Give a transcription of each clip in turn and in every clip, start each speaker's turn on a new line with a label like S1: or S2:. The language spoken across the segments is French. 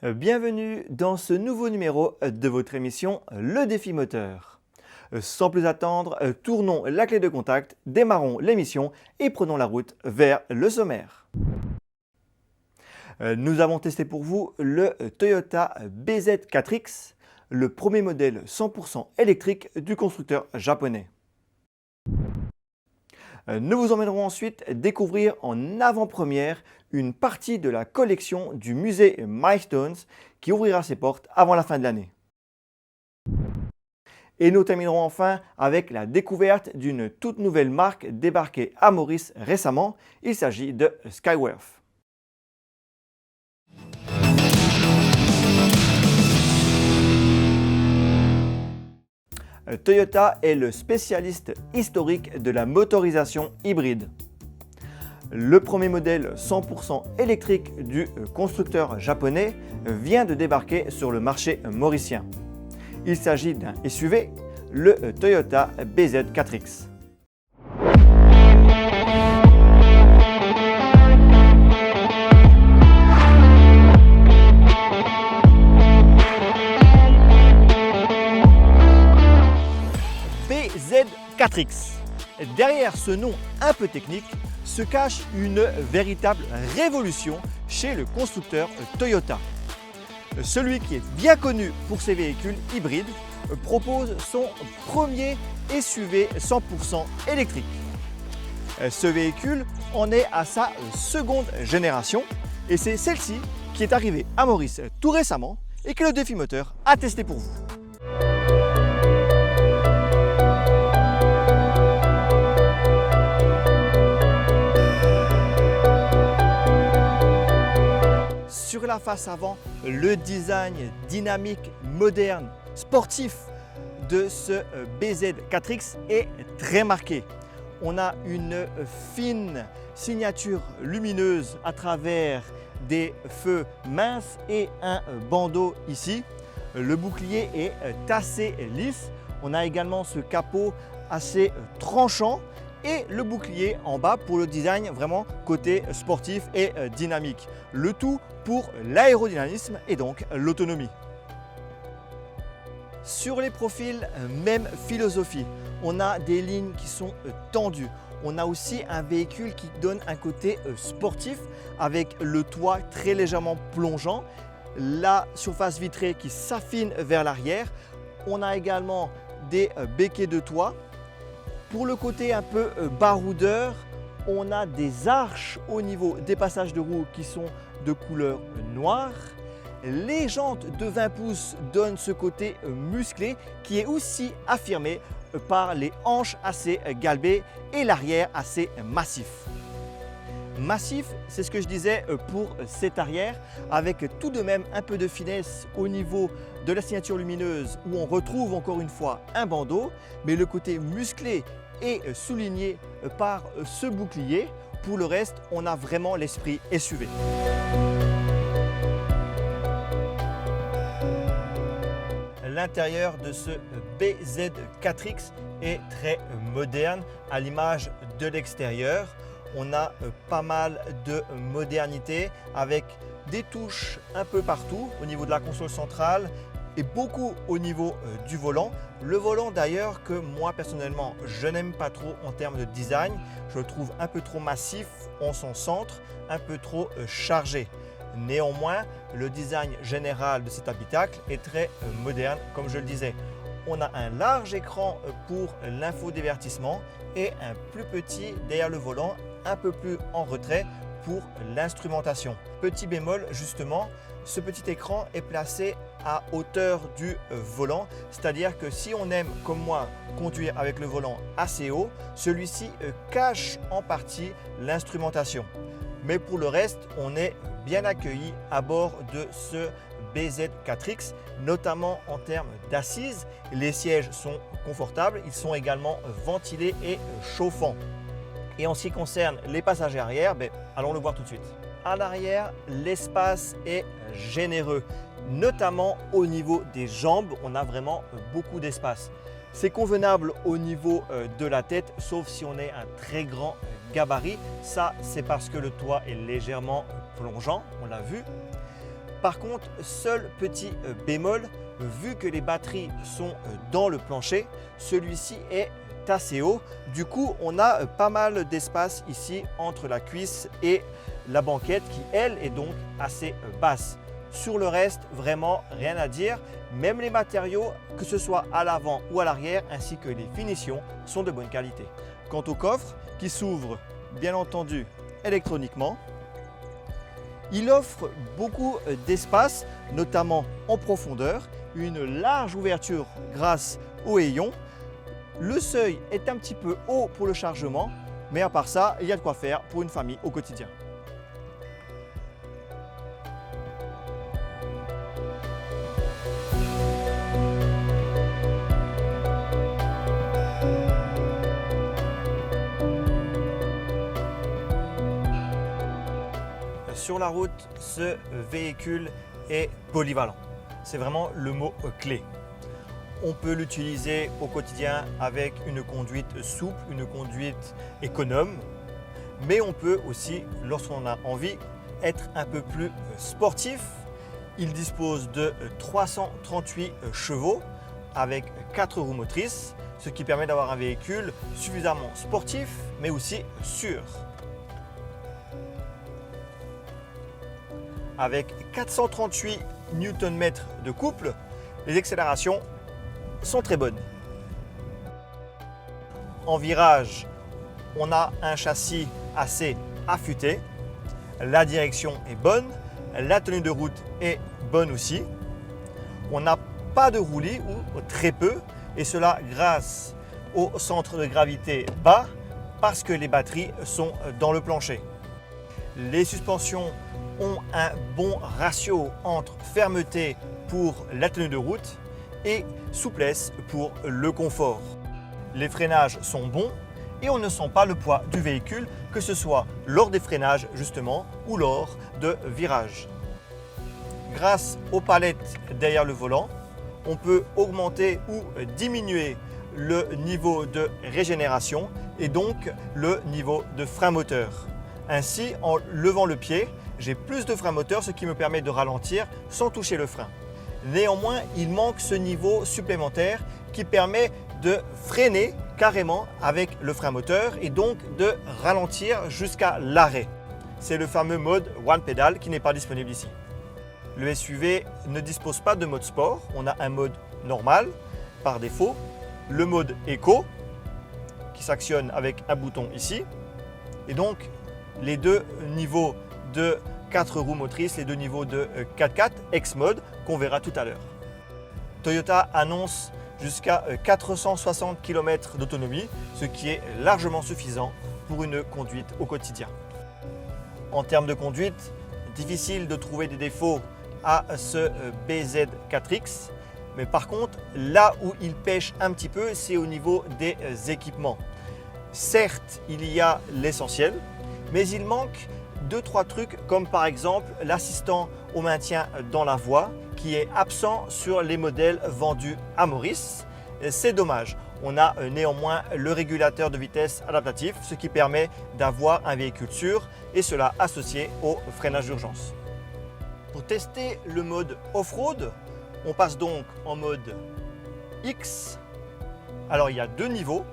S1: Bienvenue dans ce nouveau numéro de votre émission Le Défi Moteur. Sans plus attendre, tournons la clé de contact, démarrons l'émission et prenons la route vers le sommaire. Nous avons testé pour vous le Toyota BZ4X, le premier modèle 100% électrique du constructeur japonais. Nous vous emmènerons ensuite découvrir en avant-première une partie de la collection du musée Milestones qui ouvrira ses portes avant la fin de l'année. Et nous terminerons enfin avec la découverte d'une toute nouvelle marque débarquée à Maurice récemment. Il s'agit de Skyworth. Toyota est le spécialiste historique de la motorisation hybride. Le premier modèle 100% électrique du constructeur japonais vient de débarquer sur le marché mauricien. Il s'agit d'un SUV, le Toyota BZ4X. BZ4X. Derrière ce nom un peu technique se cache une véritable révolution chez le constructeur Toyota. Celui qui est bien connu pour ses véhicules hybrides propose son premier SUV 100% électrique. Ce véhicule en est à sa seconde génération et c'est celle-ci qui est arrivée à Maurice tout récemment et que le Défi Moteur a testé pour vous. Sur la face avant, le design dynamique, moderne, sportif de ce BZ4X est très marqué. On a une fine signature lumineuse à travers des feux minces et un bandeau ici. Le bouclier est assez lisse. On a également ce capot assez tranchant et le bouclier en bas pour le design vraiment côté sportif et dynamique. Le tout pour l'aérodynamisme et donc l'autonomie. Sur les profils, même philosophie. On a des lignes qui sont tendues. On a aussi un véhicule qui donne un côté sportif avec le toit très légèrement plongeant, la surface vitrée qui s'affine vers l'arrière. On a également des béquets de toit. Pour le côté un peu baroudeur, on a des arches au niveau des passages de roues qui sont de couleur noire. Les jantes de 20 pouces donnent ce côté musclé qui est aussi affirmé par les hanches assez galbées et l'arrière assez massif. Massif, c'est ce que je disais pour cet arrière, avec tout de même un peu de finesse au niveau de la signature lumineuse où on retrouve encore une fois un bandeau, mais le côté musclé est souligné par ce bouclier. Pour le reste, on a vraiment l'esprit SUV. L'intérieur de ce BZ4X est très moderne à l'image de l'extérieur. On a pas mal de modernité avec des touches un peu partout au niveau de la console centrale et beaucoup au niveau du volant. Le volant d'ailleurs que moi personnellement je n'aime pas trop en termes de design. Je le trouve un peu trop massif en son centre, un peu trop chargé. Néanmoins, le design général de cet habitacle est très moderne comme je le disais. On a un large écran pour l'infodivertissement et un plus petit derrière le volant, un peu plus en retrait pour l'instrumentation. Petit bémol justement, ce petit écran est placé à hauteur du volant, c'est-à-dire que si on aime comme moi conduire avec le volant assez haut, celui-ci cache en partie l'instrumentation. Mais pour le reste, on est bien accueilli à bord de ce BZ4X, notamment en termes d'assises. Les sièges sont confortables, ils sont également ventilés et chauffants. Et en ce qui concerne les passagers arrière, allons le voir tout de suite. À l'arrière, l'espace est généreux, notamment au niveau des jambes, on a vraiment beaucoup d'espace. C'est convenable au niveau de la tête, sauf si on est un très grand gabarit. Ça, c'est parce que le toit est légèrement plongeant, on l'a vu. Par contre, seul petit bémol, vu que les batteries sont dans le plancher, celui-ci est assez haut. Du coup, on a pas mal d'espace ici entre la cuisse et la banquette qui, elle, est donc assez basse. Sur le reste, vraiment rien à dire. Même les matériaux, que ce soit à l'avant ou à l'arrière, ainsi que les finitions, sont de bonne qualité. Quant au coffre, qui s'ouvre bien entendu électroniquement, il offre beaucoup d'espace, notamment en profondeur, une large ouverture grâce au haillon. Le seuil est un petit peu haut pour le chargement, mais à part ça, il y a de quoi faire pour une famille au quotidien. Sur la route, ce véhicule est polyvalent. C'est vraiment le mot clé. On peut l'utiliser au quotidien avec une conduite souple, une conduite économe, mais on peut aussi, lorsqu'on a envie, être un peu plus sportif. Il dispose de 338 chevaux avec 4 roues motrices, ce qui permet d'avoir un véhicule suffisamment sportif, mais aussi sûr. Avec 438 Nm de couple, les accélérations sont très bonnes. En virage, on a un châssis assez affûté, la direction est bonne, la tenue de route est bonne aussi. On n'a pas de roulis ou très peu, et cela grâce au centre de gravité bas parce que les batteries sont dans le plancher. Les suspensions ont un bon ratio entre fermeté pour la tenue de route et souplesse pour le confort. Les freinages sont bons et on ne sent pas le poids du véhicule, que ce soit lors des freinages justement ou lors de virages. Grâce aux palettes derrière le volant, on peut augmenter ou diminuer le niveau de régénération et donc le niveau de frein moteur. Ainsi, en levant le pied, j'ai plus de frein moteur, ce qui me permet de ralentir sans toucher le frein. Néanmoins, il manque ce niveau supplémentaire qui permet de freiner carrément avec le frein moteur et donc de ralentir jusqu'à l'arrêt. C'est le fameux mode One Pedal qui n'est pas disponible ici. Le SUV ne dispose pas de mode sport, on a un mode normal par défaut, le mode Eco qui s'actionne avec un bouton ici et donc les deux niveaux de 4 roues motrices, les deux niveaux de 4x4 X-Mode qu'on verra tout à l'heure. Toyota annonce jusqu'à 460 km d'autonomie, ce qui est largement suffisant pour une conduite au quotidien. En termes de conduite, difficile de trouver des défauts à ce BZ4X, mais par contre, là où il pêche un petit peu, c'est au niveau des équipements. Certes, il y a l'essentiel, mais il manque 2-3 trucs comme par exemple l'assistant au maintien dans la voie qui est absent sur les modèles vendus à Maurice. C'est dommage. On a néanmoins le régulateur de vitesse adaptatif, ce qui permet d'avoir un véhicule sûr et cela associé au freinage d'urgence. Pour tester le mode off-road, on passe donc en mode X. Alors il y a 2 niveaux.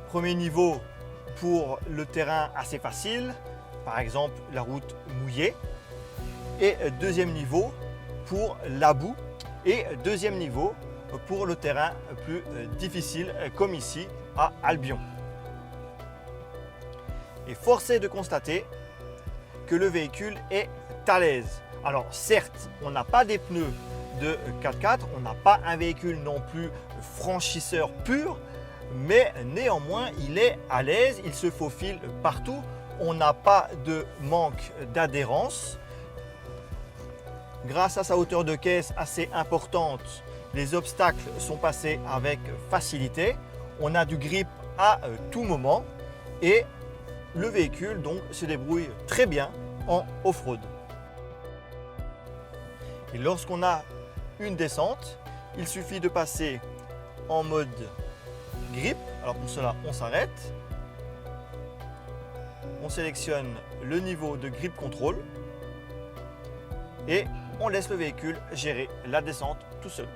S1: Premier niveau pour le terrain assez facile, par exemple la route mouillée, et deuxième niveau pour la boue, et deuxième niveau pour le terrain plus difficile comme ici à Albion. Et force est de constater que le véhicule est à l'aise. Alors certes, on n'a pas des pneus de 4x4, on n'a pas un véhicule non plus franchisseur pur, mais néanmoins il est à l'aise, il se faufile partout, on n'a pas de manque d'adhérence. Grâce à sa hauteur de caisse assez importante, les obstacles sont passés avec facilité, on a du grip à tout moment et le véhicule donc se débrouille très bien en off-road. Et lorsqu'on a une descente, il suffit de passer en mode grip. Alors pour cela, on s'arrête. On sélectionne le niveau de grip control. et on laisse le véhicule gérer la descente tout seul.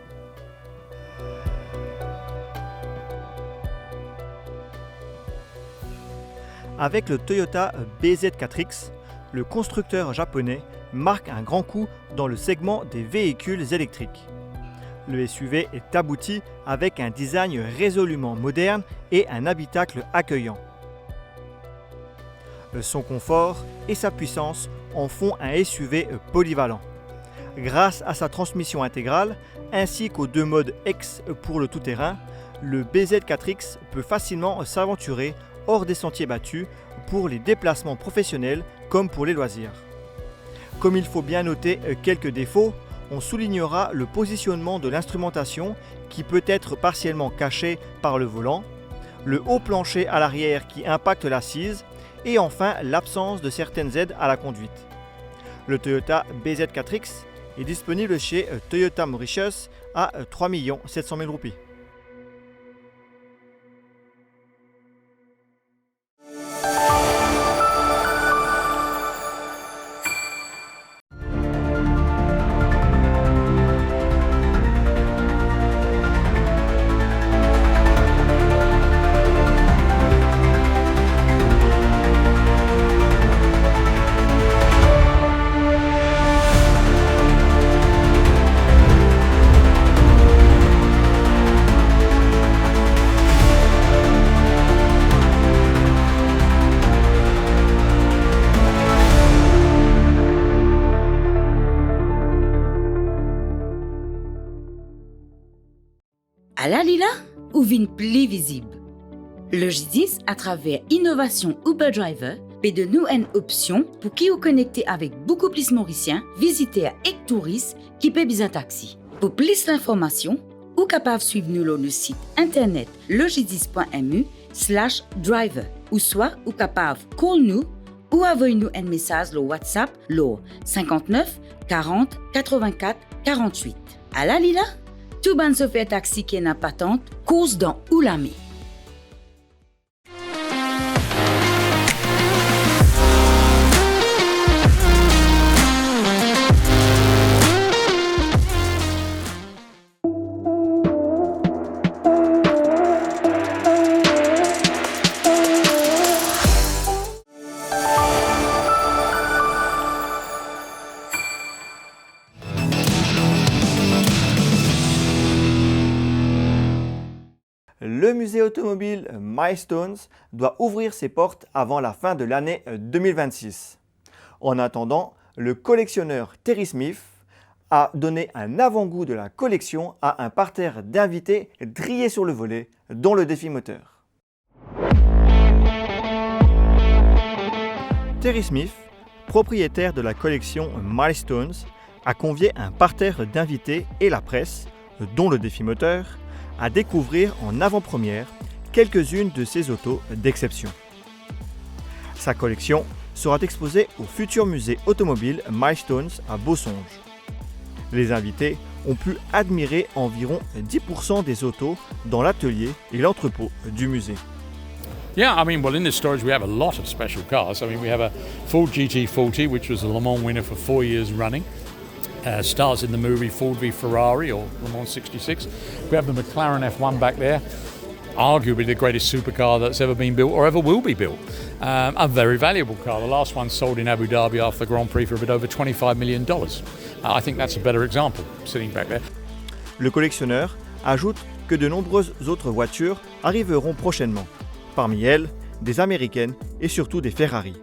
S1: Avec le Toyota BZ4X, le constructeur japonais marque un grand coup dans le segment des véhicules électriques. Le SUV est abouti avec un design résolument moderne et un habitacle accueillant. Son confort et sa puissance en font un SUV polyvalent. Grâce à sa transmission intégrale ainsi qu'aux deux modes X pour le tout-terrain, le BZ4X peut facilement s'aventurer hors des sentiers battus pour les déplacements professionnels comme pour les loisirs. Comme il faut bien noter quelques défauts, on soulignera le positionnement de l'instrumentation qui peut être partiellement caché par le volant, le haut plancher à l'arrière qui impacte l'assise et enfin l'absence de certaines aides à la conduite. Le Toyota BZ4X est disponible chez Toyota Mauritius à 3 700 000 roupies.
S2: À la Lila, ou vin plus visible. Le J10 à travers Innovation Uber Driver et de nouvelles options pour qui vous connecter avec beaucoup plus Mauriciens, visiter avec touristes qui paient bien taxi. Pour plus d'informations, ou capable suivre nous le site internet lej10.mu/driver ou soit ou capable call nous ou envoyer-nous un message le WhatsApp le 59 40 84 48. À la Lila, tout ban chauffeur taxi qui n'a pas patente, course dans Oulamé.
S1: Le musée automobile Milestones doit ouvrir ses portes avant la fin de l'année 2026. En attendant, le collectionneur Terry Smith a donné un avant-goût de la collection à un parterre d'invités drillés sur le volet, dont le défi moteur. Terry Smith, propriétaire de la collection Milestones, a convié un parterre d'invités et la presse, dont le défi moteur, à découvrir en avant-première quelques-unes de ses autos d'exception. Sa collection sera exposée au futur musée automobile Milestones à Beausonge. Les invités ont pu admirer environ 10% des autos dans l'atelier et l'entrepôt du musée.
S3: Yeah, I mean, well, in this storage we have a lot of special cars. I mean, we have a Ford GT40, which was a Le Mans winner for 4 years running. Stars in the movie Ford v Ferrari or Le Mans 66. We have the McLaren F1 back there, arguably the greatest supercar that's ever been built or ever will be built. A very valuable car. The last one sold in Abu Dhabi after the Grand Prix for a bit over $25 million. I think that's a better example, sitting back there.
S1: Le collectionneur ajoute que de nombreuses autres voitures arriveront prochainement. Parmi elles, des américaines et surtout des Ferrari.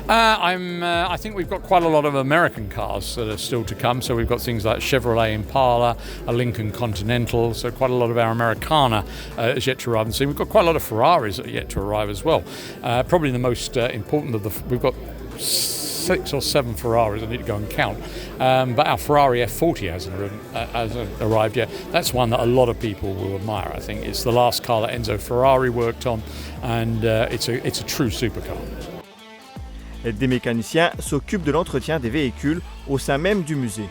S3: I think we've got quite a lot of American cars that are still to come. So we've got things like Chevrolet Impala, a Lincoln Continental. So quite a lot of our Americana is yet to arrive. And so we've got quite a lot of Ferraris that are yet to arrive as well. Probably the most important of we've got 6 or 7 Ferraris. I need to go and count. But our Ferrari F40 hasn't arrived yet. That's one that a lot of people will admire. I think it's the last car that Enzo Ferrari worked on, and it's a true supercar.
S1: Des mécaniciens s'occupent de l'entretien des véhicules au sein même du musée.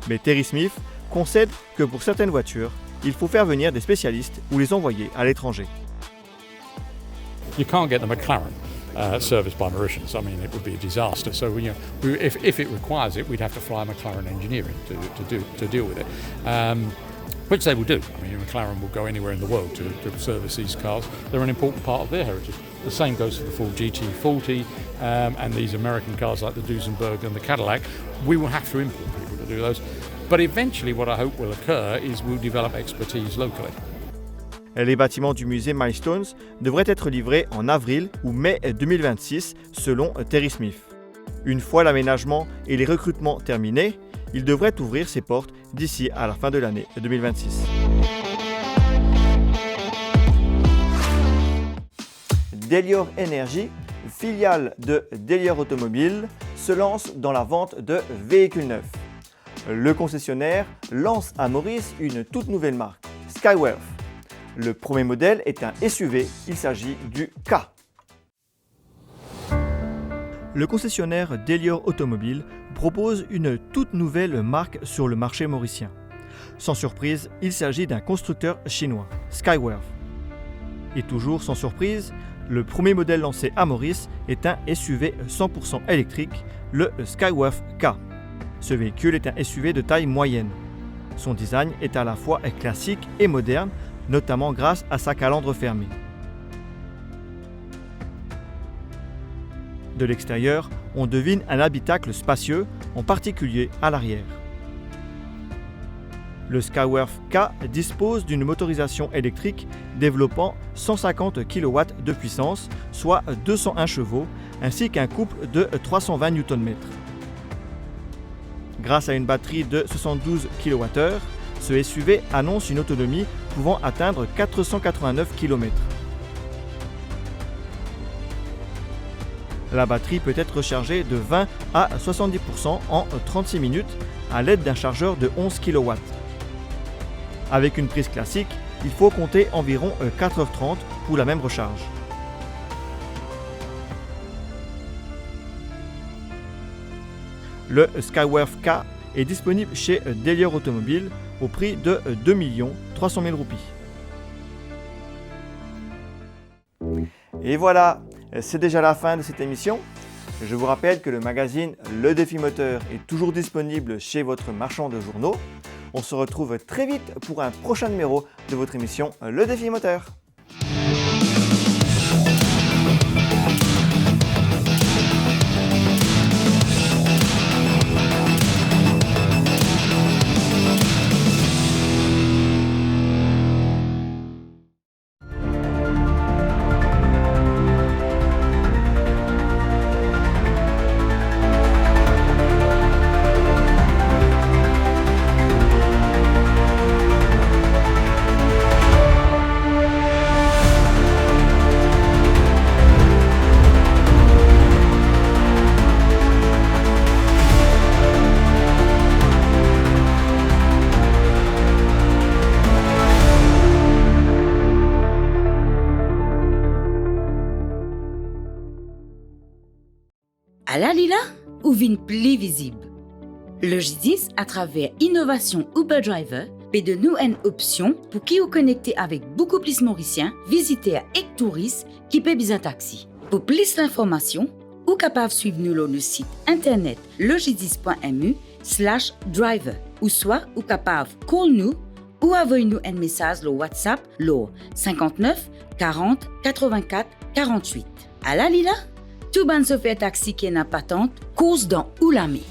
S1: Mais Terry Smith concède que pour certaines voitures, il faut faire venir des spécialistes ou les envoyer à l'étranger.
S3: You can't get the McLaren serviced by Mauritians. I mean, it would be a disaster. So, if it requires it, we'd have to fly McLaren engineering to deal with it. Which they will do. I mean, McLaren will go anywhere in the world to service these cars. They're an important part of their heritage. The same goes for the Ford GT40 and these American cars like the Duesenberg and the Cadillac. We will have to import people to do those. But eventually, what I hope will occur is we'll develop expertise locally.
S1: Les bâtiments du musée Milestones devraient être livrés en avril ou mai 2026 selon Terry Smith. Une fois l'aménagement et les recrutements terminés, il devrait ouvrir ses portes d'ici à la fin de l'année 2026. Delior Energy, filiale de Delior Automobile, se lance dans la vente de véhicules neufs. Le concessionnaire lance à Maurice une toute nouvelle marque, Skyworth. Le premier modèle est un SUV, il s'agit du K. Le concessionnaire Delior Automobile propose une toute nouvelle marque sur le marché mauricien. Sans surprise, il s'agit d'un constructeur chinois, Skyworth. Et toujours sans surprise, le premier modèle lancé à Maurice est un SUV 100% électrique, le Skyworth K. Ce véhicule est un SUV de taille moyenne. Son design est à la fois classique et moderne, notamment grâce à sa calandre fermée. De l'extérieur, on devine un habitacle spacieux, en particulier à l'arrière. Le Skyworth K dispose d'une motorisation électrique développant 150 kW de puissance, soit 201 chevaux, ainsi qu'un couple de 320 Nm. Grâce à une batterie de 72 kWh, ce SUV annonce une autonomie pouvant atteindre 489 km. La batterie peut être rechargée de 20 à 70% en 36 minutes à l'aide d'un chargeur de 11 kW. Avec une prise classique, il faut compter environ 4h30 pour la même recharge. Le Skyworth K est disponible chez Delior Automobile au prix de 2 300 000 roupies. Et voilà, c'est déjà la fin de cette émission. Je vous rappelle que le magazine Le Défi Moteur est toujours disponible chez votre marchand de journaux. On se retrouve très vite pour un prochain numéro de votre émission Le Défi Moteur.
S2: Alalila ou vin pli visible. Le J10 à travers innovation Uber Driver et de nouvelles options pour qui vous connecter avec beaucoup plus mauriciens, visiter à Ectouris qui paie bien taxi. Pour plus d'informations, ou capable suivre nous sur le site internet lej10.mu/driver ou soit ou capable call nous ou envoyer-nous un message sur WhatsApp le 59 40 84 48. Alalila, tout ban se fait taxi qui n'a pas patente, cause dans Oulamé.